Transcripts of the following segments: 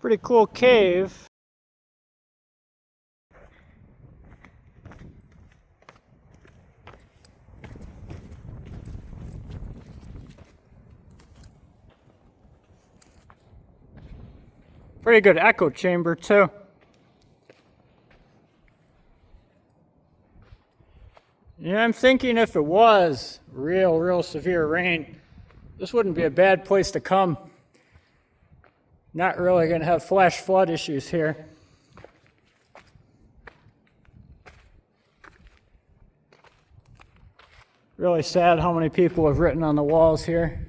Pretty cool cave. Pretty good echo chamber too. Yeah, I'm thinking if it was real severe rain, this wouldn't be a bad place to come. Not really gonna have flash flood issues here. Really sad how many people have written on the walls here.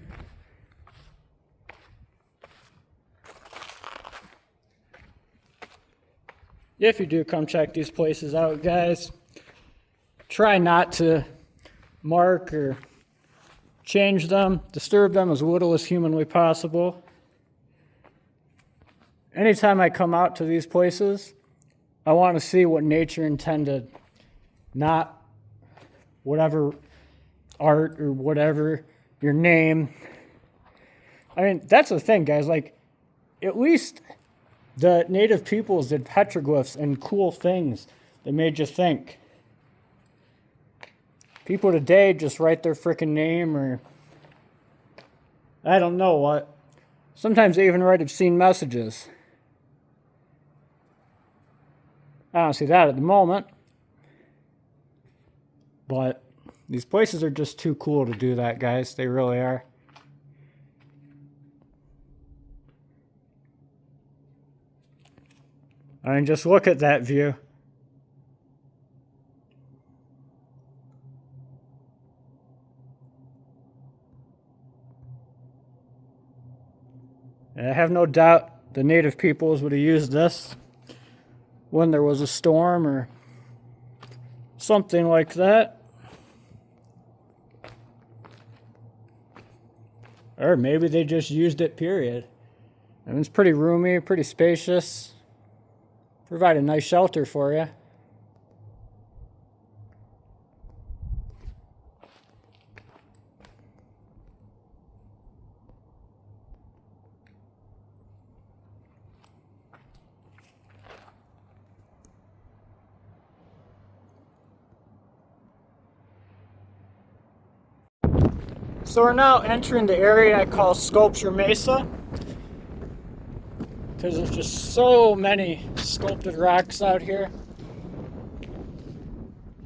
If you do come check these places out, guys, try not to mark or change them, disturb them as little as humanly possible. Anytime I come out to these places, I want to see what nature intended, not whatever art or whatever your name. I mean, that's the thing, guys. Like, at least the native peoples did petroglyphs and cool things that made you think. People today just write their frickin' name or I don't know what. Sometimes they even write obscene messages. I don't see that at the moment. But these places are just too cool to do that, guys. They really are. I mean, just look at that view. And I have no doubt the native peoples would have used this when there was a storm or something like that. Or maybe they just used it, period. I mean, it's pretty roomy, pretty spacious. Provide a nice shelter for you. So we're now entering the area I call Sculpture Mesa, because there's just so many sculpted rocks out here.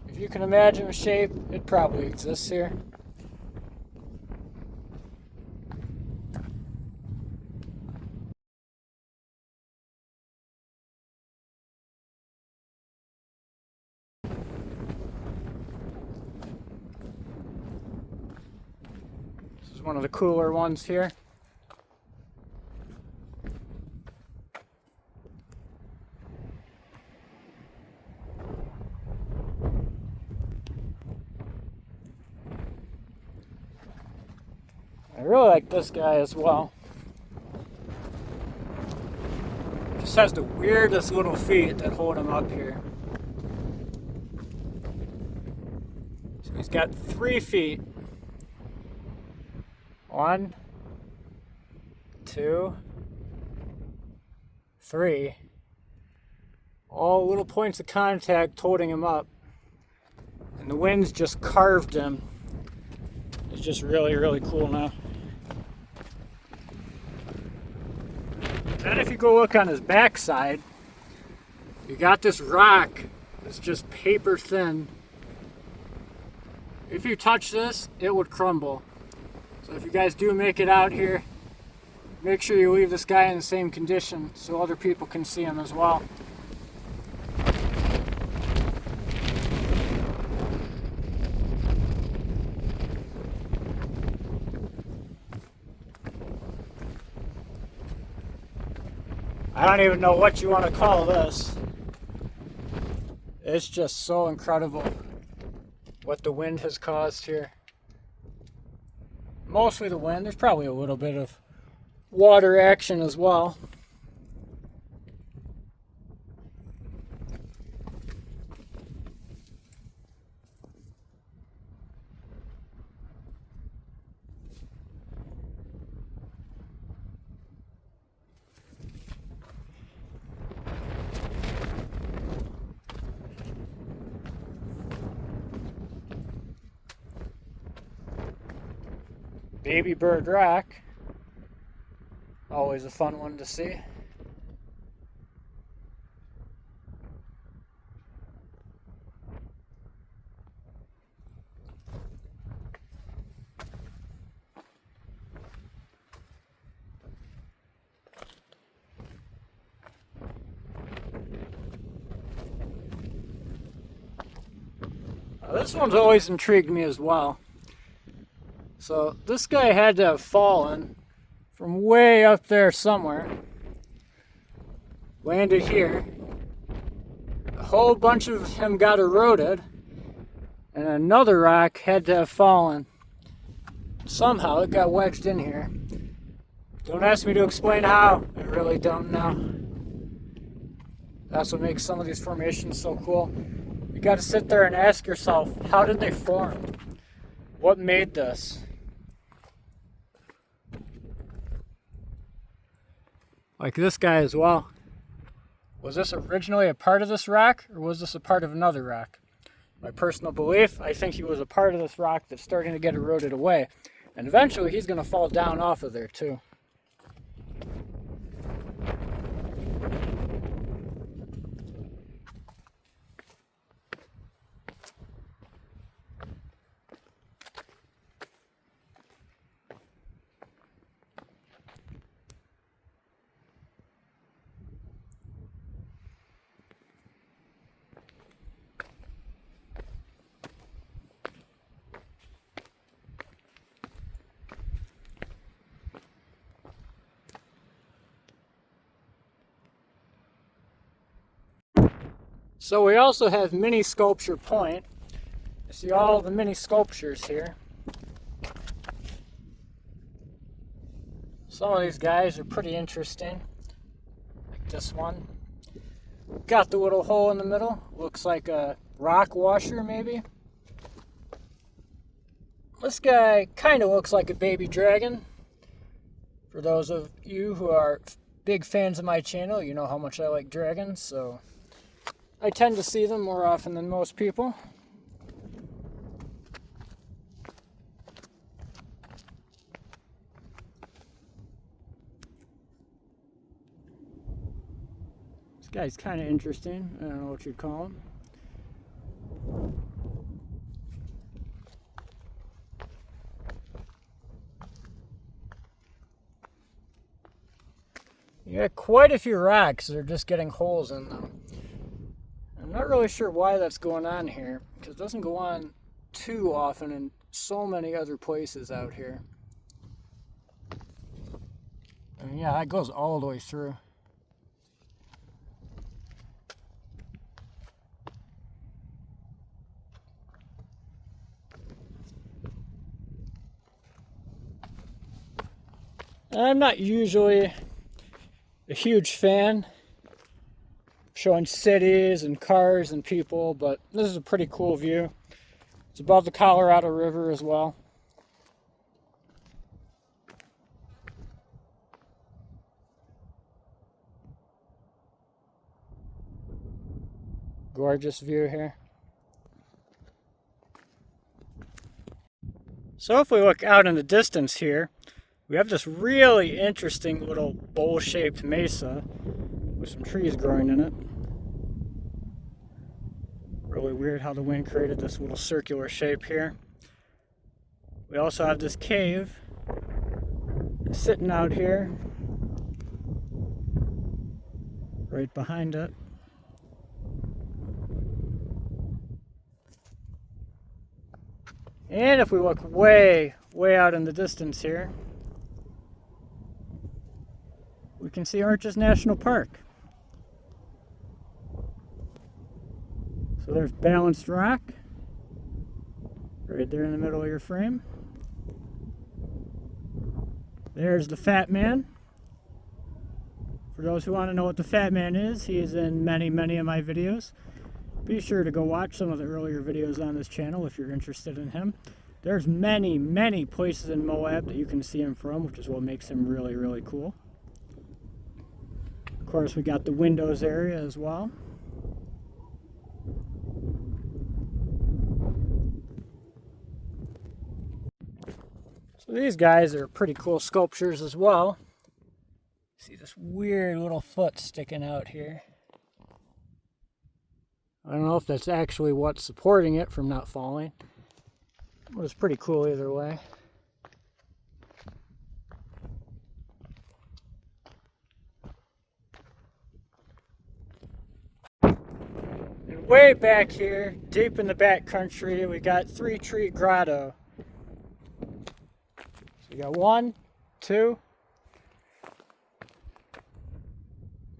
If you can imagine a shape, it probably exists here. This is one of the cooler ones here. I really like this guy as well. Just has the weirdest little feet that hold him up here. So he's got 3 feet. 1, 2, 3. All little points of contact holding him up. And the wind's just carved him. It's just really cool now. Then if you go look on his backside, you got this rock that's just paper thin. If you touch this, it would crumble. So if you guys do make it out here, make sure you leave this guy in the same condition so other people can see him as well. I don't even know what you want to call this. It's just so incredible what the wind has caused here. Mostly the wind. There's probably a little bit of water action as well. Baby bird rock. Always a fun one to see. This one's always intrigued me as well. So this guy had to have fallen from way up there somewhere, landed here, a whole bunch of him got eroded, and another rock had to have fallen. Somehow it got wedged in here. Don't ask me to explain how, I really don't know. That's what makes some of these formations so cool. You got to sit there and ask yourself, how did they form? What made this? Like this guy as well. Was this originally a part of this rock, or was this a part of another rock? My personal belief, I think he was a part of this rock that's starting to get eroded away. And eventually he's going to fall down off of there too. So we also have Mini Sculpture Point. You see all the mini sculptures here. Some of these guys are pretty interesting. Like this one. Got the little hole in the middle. Looks like a rock washer maybe. This guy kind of looks like a baby dragon. For those of you who are big fans of my channel, you know how much I like dragons, so I tend to see them more often than most people. This guy's kind of interesting. I don't know what you'd call him. You got quite a few rocks that are just getting holes in them. I'm not really sure why that's going on here, because it doesn't go on too often in so many other places out here. And yeah, that goes all the way through. And I'm not usually a huge fan showing cities and cars and people, but this is a pretty cool view. It's above the Colorado River as well. Gorgeous view here. So if we look out in the distance here, we have this really interesting little bowl-shaped mesa with some trees growing in it. Really weird how the wind created this little circular shape here. We also have this cave sitting out here, right behind it. And if we look way out in the distance here, we can see Arches National Park. So there's Balanced Rock, right there in the middle of your frame. There's the Fat Man. For those who want to know what the Fat Man is, he is in many of my videos. Be sure to go watch some of the earlier videos on this channel if you're interested in him. There's many places in Moab that you can see him from, which is what makes him really cool. Of course, we got the windows area as well. So these guys are pretty cool sculptures as well. See this weird little foot sticking out here. I don't know if that's actually what's supporting it from not falling, but it's pretty cool either way. And way back here, deep in the backcountry, we got Three Tree Grotto. So we got 1, 2.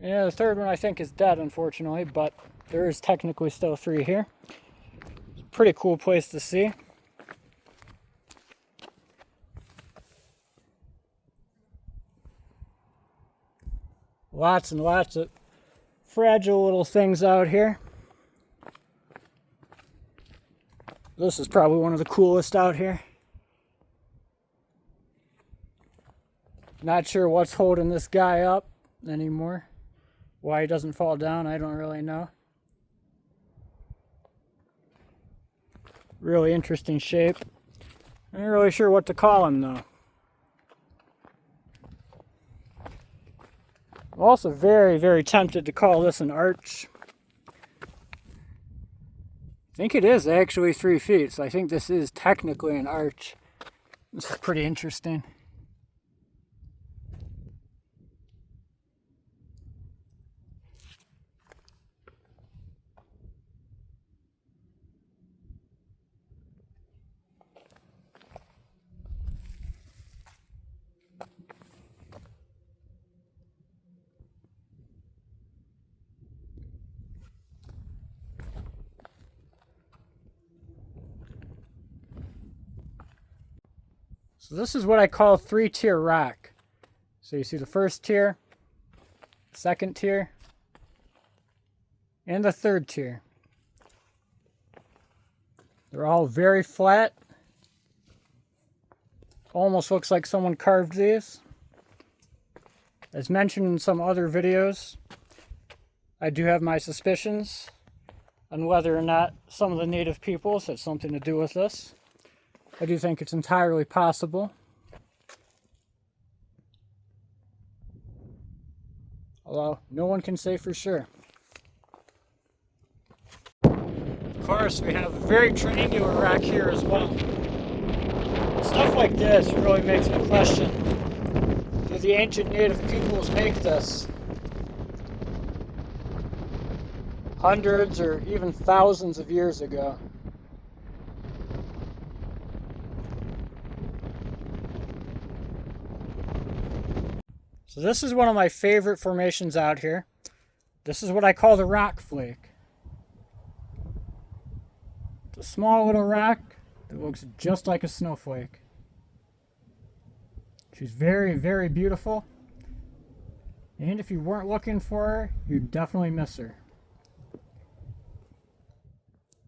Yeah, the third one I think is dead, unfortunately, but there is technically still 3 here. It's a pretty cool place to see. Lots and lots of fragile little things out here. This is probably one of the coolest out here. Not sure what's holding this guy up anymore. Why he doesn't fall down, I don't really know. Really interesting shape. I'm not really sure what to call him though. I'm also very, very tempted to call this an arch. I think it is actually 3 feet, so I think this is technically an arch. This is pretty interesting. So this is what I call 3-tier rock. So you see the first tier, second tier, and the third tier. They're all very flat. Almost looks like someone carved these. As mentioned in some other videos, I do have my suspicions on whether or not some of the native peoples had something to do with this. I do think it's entirely possible. Although, no one can say for sure. Of course, we have a very triangular rock here as well. Stuff like this really makes me question, did the ancient native peoples make this hundreds or even thousands of years ago? So this is one of my favorite formations out here. This is what I call the RockFlake. It's a small little rock that looks just like a snowflake. She's very, very beautiful. And if you weren't looking for her, you'd definitely miss her.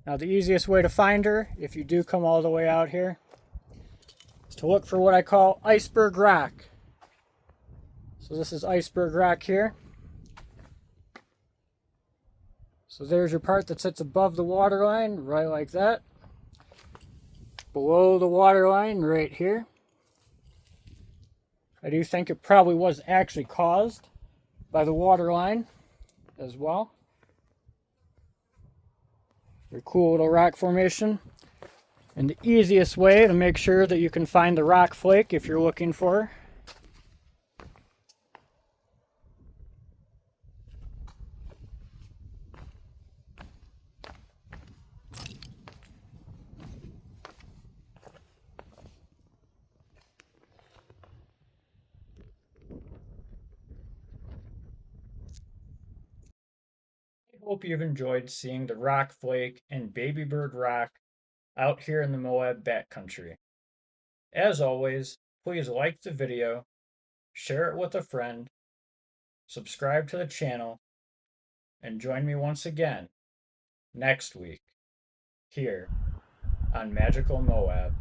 Now the easiest way to find her, if you do come all the way out here, is to look for what I call iceberg rock. So this is iceberg rock here. So there's your part that sits above the water line, right like that. Below the water line, right here. I do think it probably was actually caused by the water line as well. Very cool little rock formation. And the easiest way to make sure that you can find the RockFlake if you're looking for her, hope you've enjoyed seeing the RockFlake and Baby Bird Rock out here in the Moab backcountry. As always, please like the video, share it with a friend, subscribe to the channel, and join me once again next week here on Magical Moab.